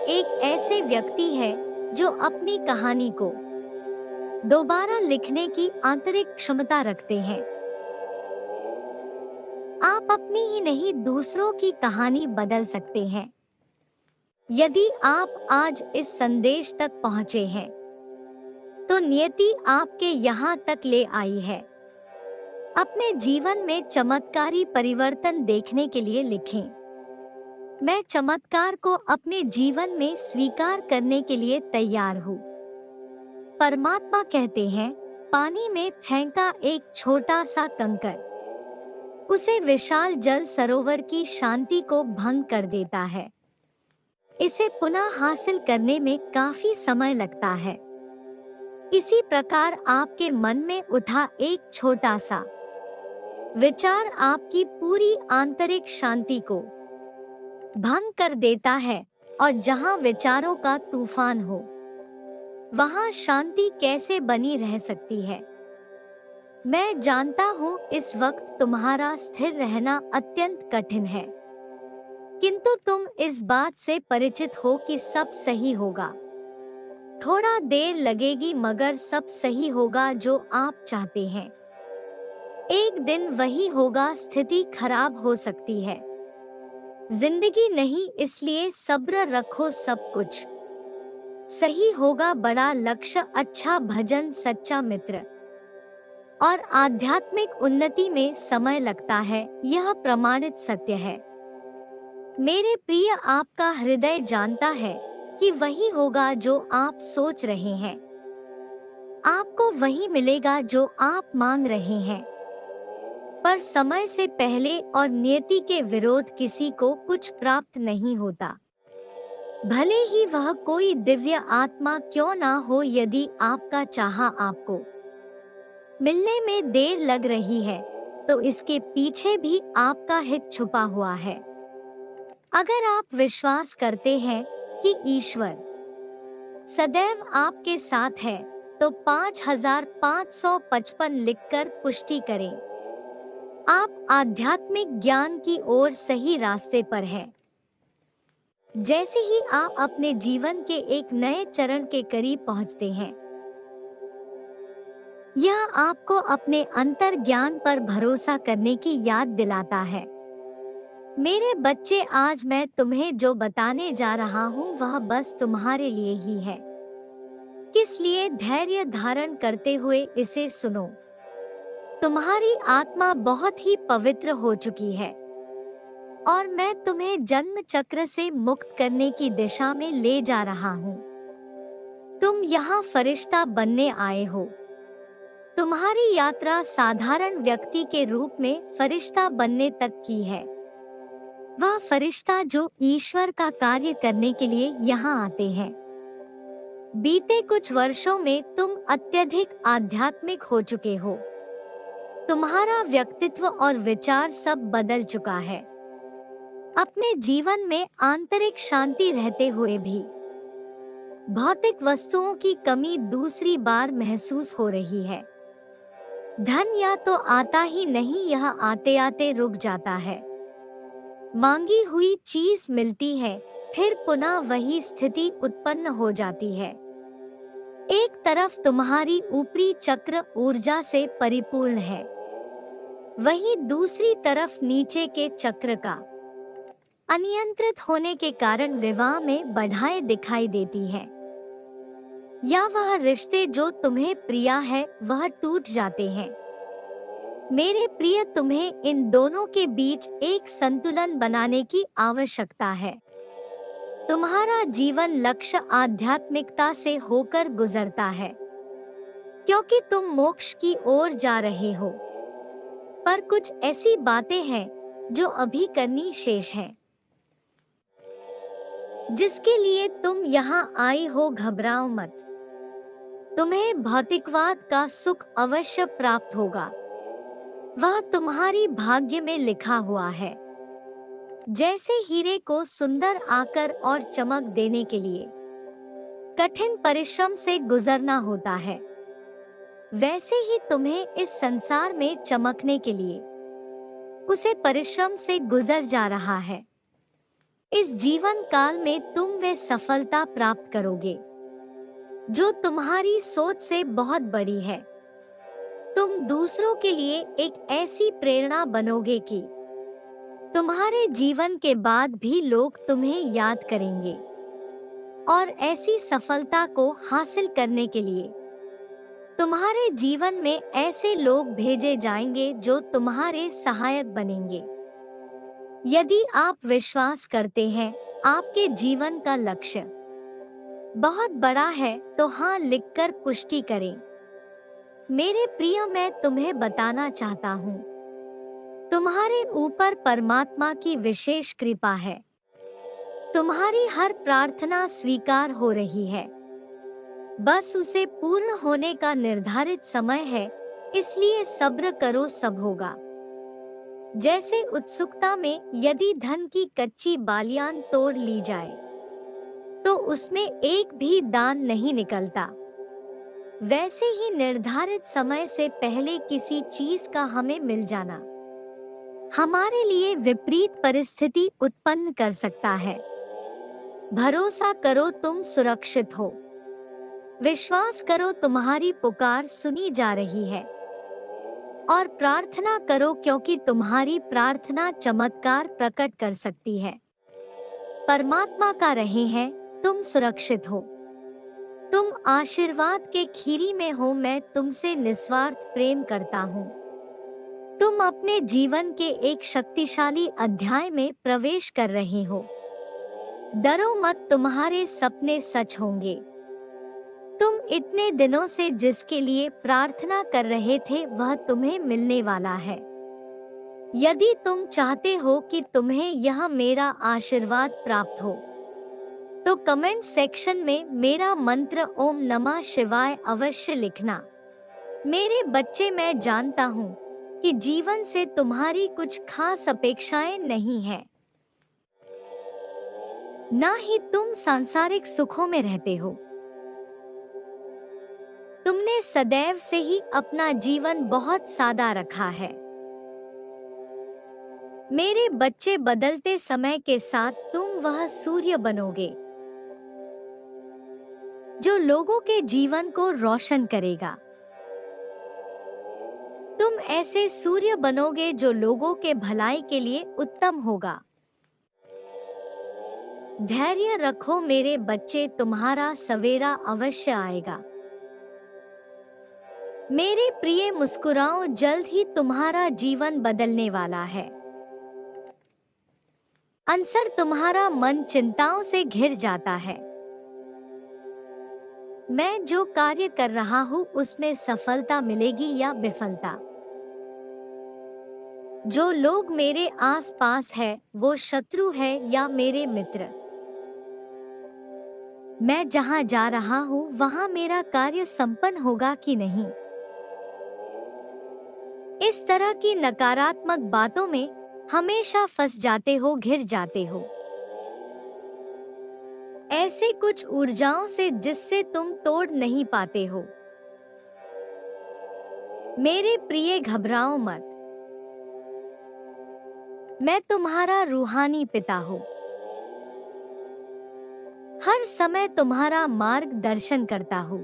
एक ऐसे व्यक्ति है जो अपनी कहानी को दोबारा लिखने की आंतरिक क्षमता रखते हैं। आप अपनी ही नहीं दूसरों की कहानी बदल सकते हैं। यदि आप आज इस संदेश तक पहुंचे हैं तो नियति आपके यहाँ तक ले आई है। अपने जीवन में चमत्कारी परिवर्तन देखने के लिए लिखें। मैं चमत्कार को अपने जीवन में स्वीकार करने के लिए तैयार हूँ। परमात्मा कहते हैं, पानी में फेंका एक छोटा सा कंकर उसे विशाल जल सरोवर की शांति को भंग कर देता है। इसे पुनः हासिल करने में काफी समय लगता है। इसी प्रकार आपके मन में उठा एक छोटा सा विचार आपकी पूरी आंतरिक शांति को भंग कर देता है, और जहां विचारों का तूफान हो वहां शांति कैसे बनी रह सकती है। मैं जानता हूं इस वक्त तुम्हारा स्थिर रहना अत्यंत कठिन है, किंतु तुम इस बात से परिचित हो कि सब सही होगा। थोड़ा देर लगेगी मगर सब सही होगा जो आप चाहते हैं। एक दिन वही होगा। स्थिति खराब हो सकती है, जिंदगी नहीं, इसलिए सब्र रखो। सब कुछ सही होगा। बड़ा लक्ष्य, अच्छा भजन, सच्चा मित्र और आध्यात्मिक उन्नति में समय लगता है, यह प्रमाणित सत्य है। मेरे प्रिय, आपका हृदय जानता है कि वही होगा जो आप सोच रहे हैं। आपको वही मिलेगा जो आप मांग रहे हैं, पर समय से पहले और नियति के विरोध किसी को कुछ प्राप्त नहीं होता, भले ही वह कोई दिव्य आत्मा क्यों ना हो। यदि आपका चाहा आपको मिलने में देर लग रही है तो इसके पीछे भी आपका हित छुपा हुआ है। अगर आप विश्वास करते हैं कि ईश्वर सदैव आपके साथ है तो 5555 लिखकर पुष्टि करें। आप आध्यात्मिक ज्ञान की ओर सही रास्ते पर हैं। जैसे ही आप अपने जीवन के एक नए चरण के करीब पहुंचते हैं, यह आपको अपने अंतर ज्ञान पर भरोसा करने की याद दिलाता है। मेरे बच्चे, आज मैं तुम्हें जो बताने जा रहा हूँ वह बस तुम्हारे लिए ही है। किस लिए धैर्य धारण करते हुए इसे सुनो। तुम्हारी आत्मा बहुत ही पवित्र हो चुकी है और मैं तुम्हें जन्म चक्र से मुक्त करने की दिशा में ले जा रहा हूँ। तुम यहाँ फरिश्ता बनने आए हो। तुम्हारी यात्रा साधारण व्यक्ति के रूप में फरिश्ता बनने तक की है। वह फरिश्ता जो ईश्वर का कार्य करने के लिए यहाँ आते हैं। बीते कुछ वर्षों में तुम अत्यधिक आध्यात्मिक हो चुके हो। तुम्हारा व्यक्तित्व और विचार सब बदल चुका है। अपने जीवन में आंतरिक शांति रहते हुए भी भौतिक वस्तुओं की कमी दूसरी बार महसूस हो रही है। धन या तो आता ही नहीं, यह आते आते रुक जाता है। मांगी हुई चीज मिलती है, फिर पुनः वही स्थिति उत्पन्न हो जाती है। एक तरफ तुम्हारी ऊपरी चक्र ऊर्जा से परिपूर्ण है, वहीं दूसरी तरफ नीचे के चक्र का अनियंत्रित होने के कारण विवाह में बाधाएं दिखाई देती हैं, या वह रिश्ते जो तुम्हें प्रिय है वह टूट जाते हैं। मेरे प्रिय, तुम्हें इन दोनों के बीच एक संतुलन बनाने की आवश्यकता है। तुम्हारा जीवन लक्ष्य आध्यात्मिकता से होकर गुजरता है, क्योंकि तुम मोक्ष की ओर जा रहे हो। पर कुछ ऐसी बातें हैं जो अभी करनी शेष हैं, जिसके लिए तुम यहाँ आई हो। घबराओ मत। तुम्हें भौतिकवाद का सुख अवश्य प्राप्त होगा। वह तुम्हारी भाग्य में लिखा हुआ है। जैसे हीरे को सुंदर आकर और चमक देने के लिए कठिन परिश्रम से गुजरना होता है, वैसे ही तुम्हें इस संसार में चमकने के लिए उसे परिश्रम से गुजर जा रहा है। इस जीवन काल में तुम वे सफलता प्राप्त करोगे जो तुम्हारी सोच से बहुत बड़ी है। तुम दूसरों के लिए एक ऐसी प्रेरणा बनोगे कि तुम्हारे जीवन के बाद भी लोग तुम्हें याद करेंगे और ऐसी सफलता को हासिल करने के लिए तुम्हारे जीवन में ऐसे लोग भेजे जाएंगे जो तुम्हारे सहायक बनेंगे। यदि आप विश्वास करते हैं आपके जीवन का लक्ष्य बहुत बड़ा है तो हाँ लिखकर पुष्टि करें। मेरे प्रिय, मैं तुम्हें बताना चाहता हूँ तुम्हारे ऊपर परमात्मा की विशेष कृपा है। तुम्हारी हर प्रार्थना स्वीकार हो रही है, बस उसे पूर्ण होने का निर्धारित समय है, इसलिए सब्र करो, सब होगा। जैसे उत्सुकता में यदि धन की कच्ची बालियां तोड़ ली जाए तो उसमें एक भी दान नहीं निकलता, वैसे ही निर्धारित समय से पहले किसी चीज का हमें मिल जाना हमारे लिए विपरीत परिस्थिति उत्पन्न कर सकता है। भरोसा करो तुम सुरक्षित हो। विश्वास करो तुम्हारी पुकार सुनी जा रही है और प्रार्थना करो क्योंकि तुम्हारी प्रार्थना चमत्कार प्रकट कर सकती है। परमात्मा का रहे हैं, तुम सुरक्षित हो। तुम आशीर्वाद के खीरी में हो। मैं तुमसे निस्वार्थ प्रेम करता हूँ। तुम अपने जीवन के एक शक्तिशाली अध्याय में प्रवेश कर रहे हो। डरो मत, तुम्हारे सपने सच होंगे। तुम इतने दिनों से जिसके लिए प्रार्थना कर रहे थे वह तुम्हें मिलने वाला है। यदि तुम चाहते हो कि तुम्हें यह मेरा आशीर्वाद प्राप्त हो तो कमेंट सेक्शन में मेरा मंत्र ओम नमः शिवाय अवश्य लिखना। मेरे बच्चे, मैं जानता हूँ कि जीवन से तुम्हारी कुछ खास अपेक्षाएं नहीं है, ना ही तुम सांसारिक सुखों में रहते हो। तुमने सदैव से ही अपना जीवन बहुत सादा रखा है। मेरे बच्चे, बदलते समय के साथ तुम वह सूर्य बनोगे जो लोगों के जीवन को रोशन करेगा। तुम ऐसे सूर्य बनोगे जो लोगों के भलाई के लिए उत्तम होगा। धैर्य रखो मेरे बच्चे, तुम्हारा सवेरा अवश्य आएगा। मेरे प्रिय, मुस्कुराओ, जल्द ही तुम्हारा जीवन बदलने वाला है। अक्सर तुम्हारा मन चिंताओं से घिर जाता है। मैं जो कार्य कर रहा हूँ उसमें सफलता मिलेगी या विफलता। जो लोग मेरे आसपास है वो शत्रु है या मेरे मित्र। मैं जहाँ जा रहा हूँ वहाँ मेरा कार्य संपन्न होगा कि नहीं। इस तरह की नकारात्मक बातों में हमेशा फंस जाते हो, घिर जाते हो। ऐसे कुछ ऊर्जाओं से जिससे तुम तोड़ नहीं पाते हो। मेरे प्रिय, घबराओ मत। मैं तुम्हारा रूहानी पिता हूँ। हर समय तुम्हारा मार्गदर्शन करता हूँ।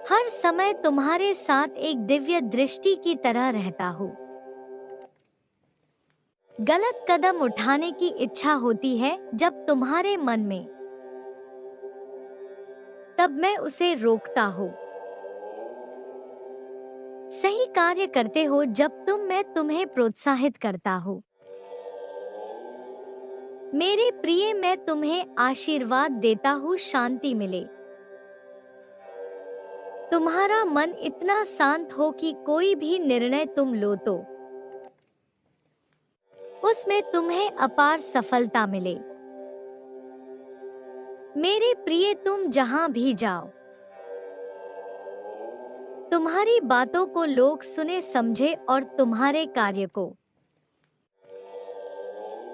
हर समय तुम्हारे साथ एक दिव्य दृष्टि की तरह रहता हूँ। गलत कदम उठाने की इच्छा होती है जब तुम्हारे मन में, तब मैं उसे रोकता हूँ। सही कार्य करते हो जब मैं तुम्हें प्रोत्साहित करता हूँ। मेरे प्रिय, मैं तुम्हें आशीर्वाद देता हूँ, शांति मिले। तुम्हारा मन इतना शांत हो कि कोई भी निर्णय तुम लो तो उसमें तुम्हें अपार सफलता मिले। मेरे प्रिय, तुम जहां भी जाओ तुम्हारी बातों को लोग सुने समझे और तुम्हारे कार्य को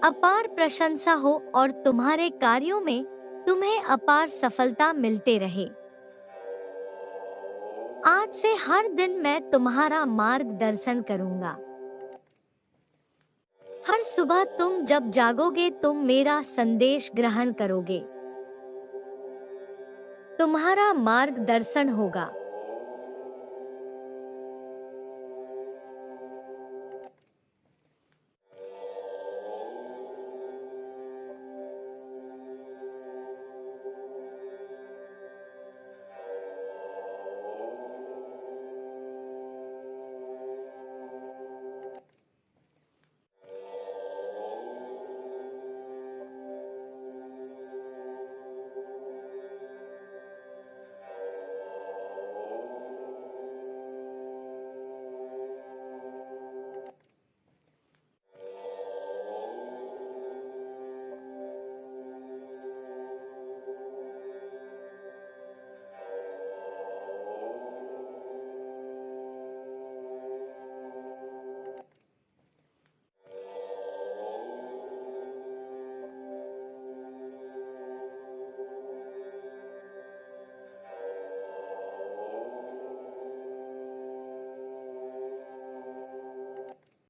अपार प्रशंसा हो और तुम्हारे कार्यों में तुम्हें अपार सफलता मिलते रहे। आज से हर दिन मैं तुम्हारा मार्गदर्शन करूंगा। हर सुबह तुम जब जागोगे तुम मेरा संदेश ग्रहण करोगे। तुम्हारा मार्गदर्शन होगा।